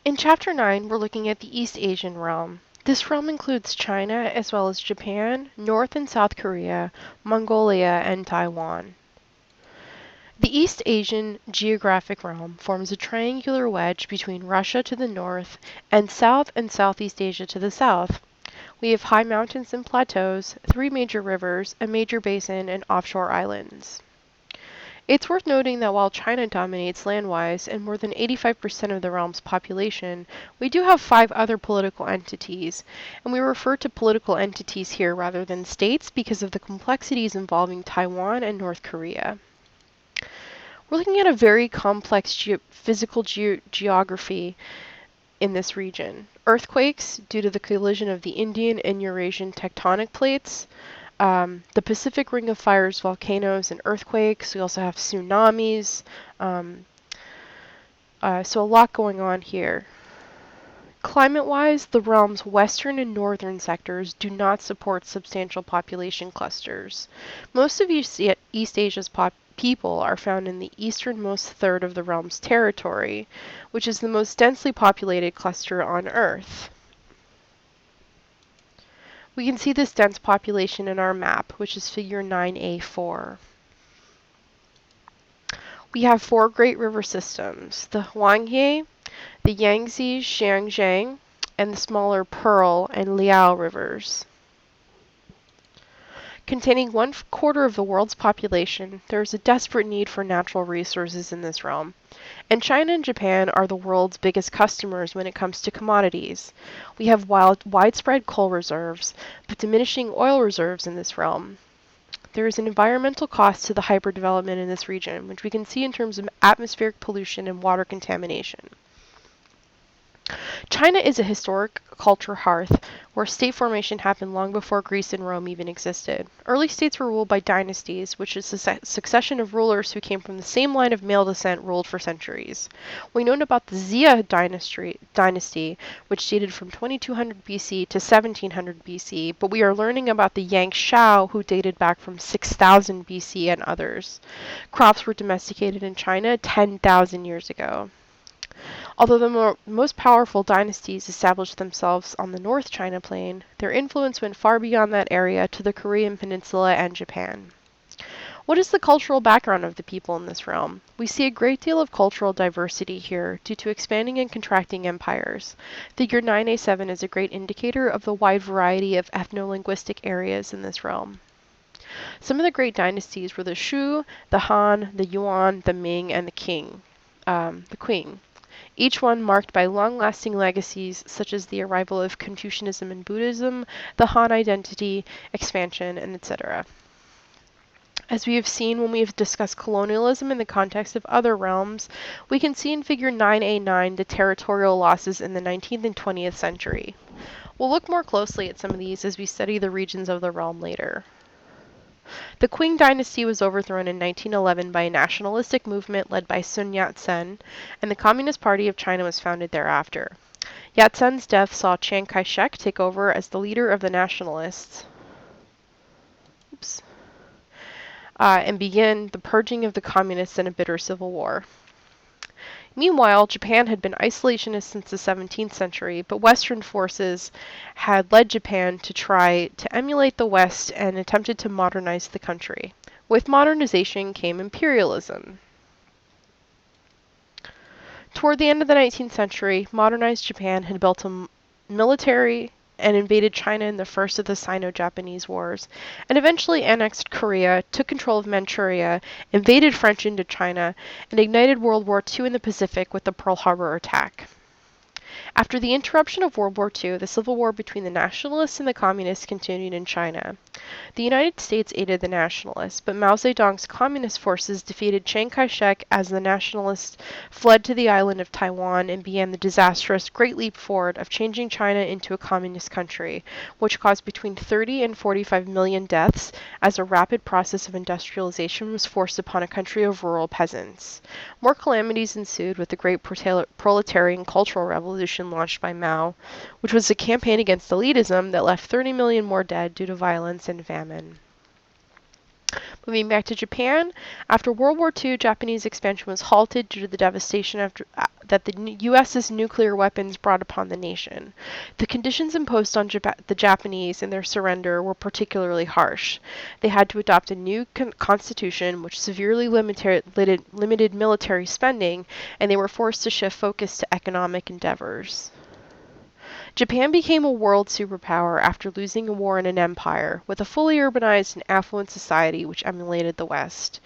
In Chapter 9, we're looking at the East Asian realm. This realm includes China as well as Japan, North and South Korea, Mongolia, and Taiwan. The East Asian geographic realm forms a triangular wedge between Russia to the north and South and Southeast Asia to the south. We have high mountains and plateaus, three major rivers, a major basin, and offshore islands. It's worth noting that while China dominates land-wise and more than 85% of the realm's population, we do have 5 other political entities, and we refer to political entities here rather than states because of the complexities involving Taiwan and North Korea. We're looking at a very complex physical geography in this region. Earthquakes due to the collision of the Indian and Eurasian tectonic plates, the Pacific Ring of Fires, volcanoes, and earthquakes. We also have tsunamis. So a lot going on here. Climate-wise, the realm's western and northern sectors do not support substantial population clusters. Most of East Asia's people are found in the easternmost third of the realm's territory, which is the most densely populated cluster on Earth. We can see this dense population in our map, which is figure 9A4. We have 4 great river systems, the Huanghe, the Yangtze, Xiangjiang, and the smaller Pearl and Liao rivers. Containing 1/4 of the world's population, there is a desperate need for natural resources in this realm, and China and Japan are the world's biggest customers when it comes to commodities. We have widespread coal reserves, but diminishing oil reserves in this realm. There is an environmental cost to the hyperdevelopment in this region, which we can see in terms of atmospheric pollution and water contamination. China is a historic culture hearth where state formation happened long before Greece and Rome even existed. Early states were ruled by dynasties, which is a succession of rulers who came from the same line of male descent ruled for centuries. We know about the Xia dynasty, which dated from 2200 BC to 1700 BC, but we are learning about the Yang Shao, who dated back from 6000 BC and others. Crops were domesticated in China 10,000 years ago. Although the most powerful dynasties established themselves on the North China Plain, their influence went far beyond that area to the Korean Peninsula and Japan. What is the cultural background of the people in this realm? We see a great deal of cultural diversity here due to expanding and contracting empires. Figure 9A7 is a great indicator of the wide variety of ethno-linguistic areas in this realm. Some of the great dynasties were the Shu, the Han, the Yuan, the Ming, and the Qing. Each one marked by long-lasting legacies such as the arrival of Confucianism and Buddhism, the Han identity, expansion, and etc. As we have seen when we have discussed colonialism in the context of other realms, we can see in figure 9A9 the territorial losses in the 19th and 20th century. We'll look more closely at some of these as we study the regions of the realm later. The Qing dynasty was overthrown in 1911 by a nationalistic movement led by Sun Yat-sen, and the Communist Party of China was founded thereafter. Yat-sen's death saw Chiang Kai-shek take over as the leader of the nationalists and begin the purging of the communists in a bitter civil war. Meanwhile, Japan had been isolationist since the 17th century, but Western forces had led Japan to try to emulate the West and attempted to modernize the country. With modernization came imperialism. Toward the end of the 19th century, modernized Japan had built a military and invaded China in the first of the Sino-Japanese Wars, and eventually annexed Korea, took control of Manchuria, invaded French Indochina, and ignited World War II in the Pacific with the Pearl Harbor attack. After the interruption of World War II, the civil war between the nationalists and the communists continued in China. The United States aided the nationalists, but Mao Zedong's communist forces defeated Chiang Kai-shek as the nationalists fled to the island of Taiwan and began the disastrous Great Leap Forward of changing China into a communist country, which caused between 30 and 45 million deaths as a rapid process of industrialization was forced upon a country of rural peasants. More calamities ensued with the Great Proletarian Cultural Revolution launched by Mao, which was a campaign against elitism that left 30 million more dead due to violence and famine. Moving back to Japan, after World War II, Japanese expansion was halted due to the devastation that the U.S.'s nuclear weapons brought upon the nation. The conditions imposed on the Japanese in their surrender were particularly harsh. They had to adopt a new constitution which severely limited military spending, and they were forced to shift focus to economic endeavors. Japan became a world superpower after losing a war in an empire, with a fully urbanized and affluent society which emulated the West.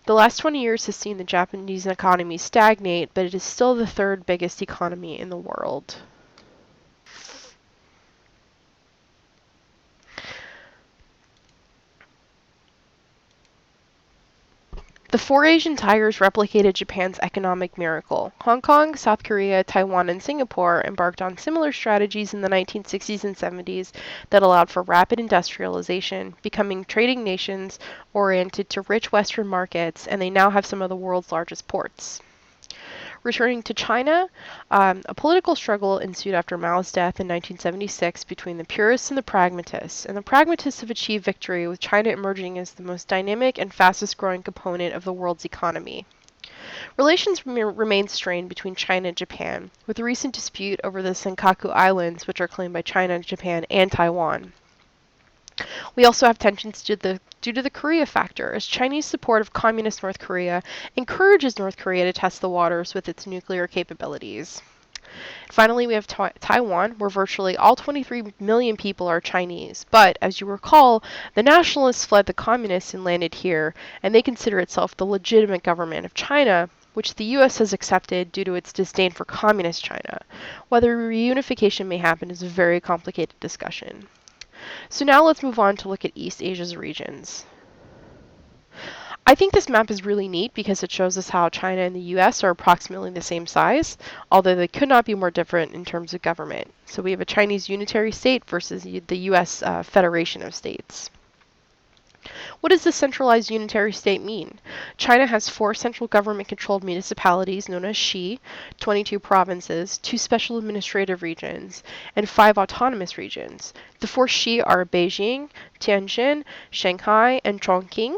The last 20 years has seen the Japanese economy stagnate, but it is still the third biggest economy in the world. The four Asian tigers replicated Japan's economic miracle. Hong Kong, South Korea, Taiwan, and Singapore embarked on similar strategies in the 1960s and 70s that allowed for rapid industrialization, becoming trading nations oriented to rich Western markets, and they now have some of the world's largest ports. Returning to China, a political struggle ensued after Mao's death in 1976 between the purists and the pragmatists, and the pragmatists have achieved victory, with China emerging as the most dynamic and fastest growing component of the world's economy. Relations remain strained between China and Japan, with a recent dispute over the Senkaku Islands, which are claimed by China, Japan, and Taiwan. We also have tensions due to the Korea factor, as Chinese support of communist North Korea encourages North Korea to test the waters with its nuclear capabilities. Finally, we have Taiwan, where virtually all 23 million people are Chinese. But, as you recall, the nationalists fled the communists and landed here, and they consider itself the legitimate government of China, which the U.S. has accepted due to its disdain for communist China. Whether reunification may happen is a very complicated discussion. So now let's move on to look at East Asia's regions. I think this map is really neat because it shows us how China and the US are approximately the same size, although they could not be more different in terms of government. So we have a Chinese unitary state versus the US Federation of States. What does the centralized unitary state mean? China has 4 central government-controlled municipalities known as Xi, 22 provinces, 2 special administrative regions, and 5 autonomous regions. The 4 Xi are Beijing, Tianjin, Shanghai, and Chongqing.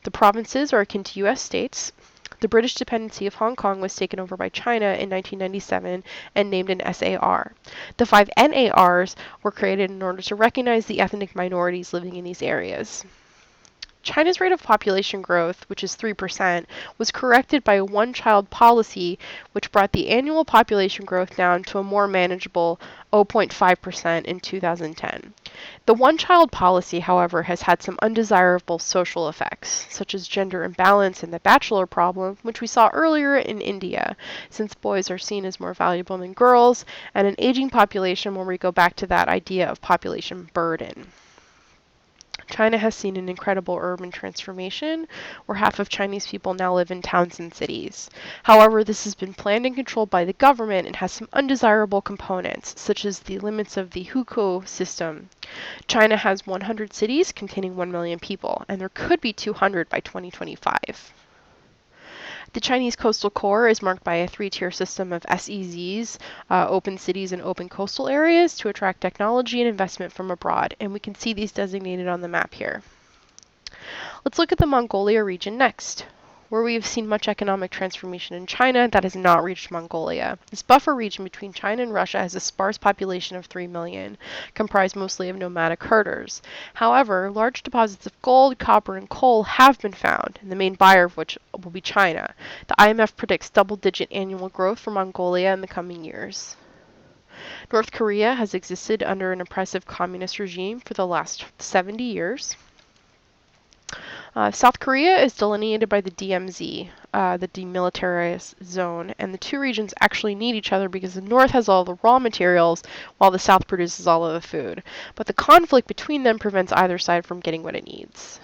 The provinces are akin to U.S. states. The British dependency of Hong Kong was taken over by China in 1997 and named an SAR. The 5 NARs were created in order to recognize the ethnic minorities living in these areas. China's rate of population growth, which is 3%, was corrected by a one-child policy, which brought the annual population growth down to a more manageable 0.5% in 2010. The one-child policy, however, has had some undesirable social effects, such as gender imbalance and the bachelor problem, which we saw earlier in India, since boys are seen as more valuable than girls, and an aging population where we go back to that idea of population burden. China has seen an incredible urban transformation, where half of Chinese people now live in towns and cities. However, this has been planned and controlled by the government and has some undesirable components, such as the limits of the hukou system. China has 100 cities containing 1 million people, and there could be 200 by 2025. The Chinese coastal core is marked by a 3-tier system of SEZs, open cities and open coastal areas, to attract technology and investment from abroad, and we can see these designated on the map here. Let's look at the Mongolia region next, where we have seen much economic transformation in China that has not reached Mongolia. This buffer region between China and Russia has a sparse population of 3 million, comprised mostly of nomadic herders. However, large deposits of gold, copper, and coal have been found, and the main buyer of which will be China. The IMF predicts double-digit annual growth for Mongolia in the coming years. North Korea has existed under an oppressive communist regime for the last 70 years. South Korea is delineated by the DMZ, the demilitarized zone, and the two regions actually need each other because the North has all the raw materials while the South produces all of the food. But the conflict between them prevents either side from getting what it needs.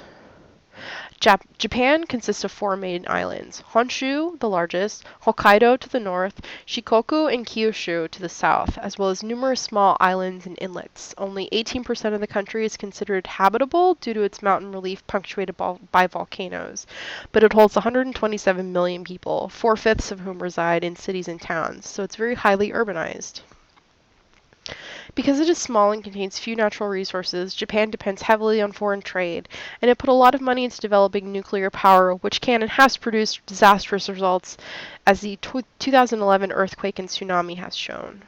Japan consists of 4 main islands: Honshu, the largest, Hokkaido to the north, Shikoku and Kyushu to the south, as well as numerous small islands and inlets. Only 18% of the country is considered habitable due to its mountain relief punctuated by volcanoes, but it holds 127 million people, 4/5 of whom reside in cities and towns, so it's very highly urbanized. Because it is small and contains few natural resources, Japan depends heavily on foreign trade, and it put a lot of money into developing nuclear power, which can and has produced disastrous results, as the 2011 earthquake and tsunami has shown.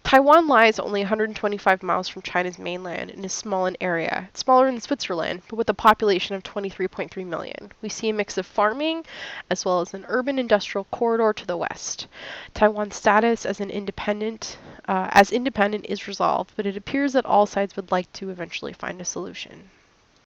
Taiwan lies only 125 miles from China's mainland and is small in area. It's smaller than Switzerland, but with a population of 23.3 million. We see a mix of farming as well as an urban industrial corridor to the west. Taiwan's status as independent is resolved, but it appears that all sides would like to eventually find a solution.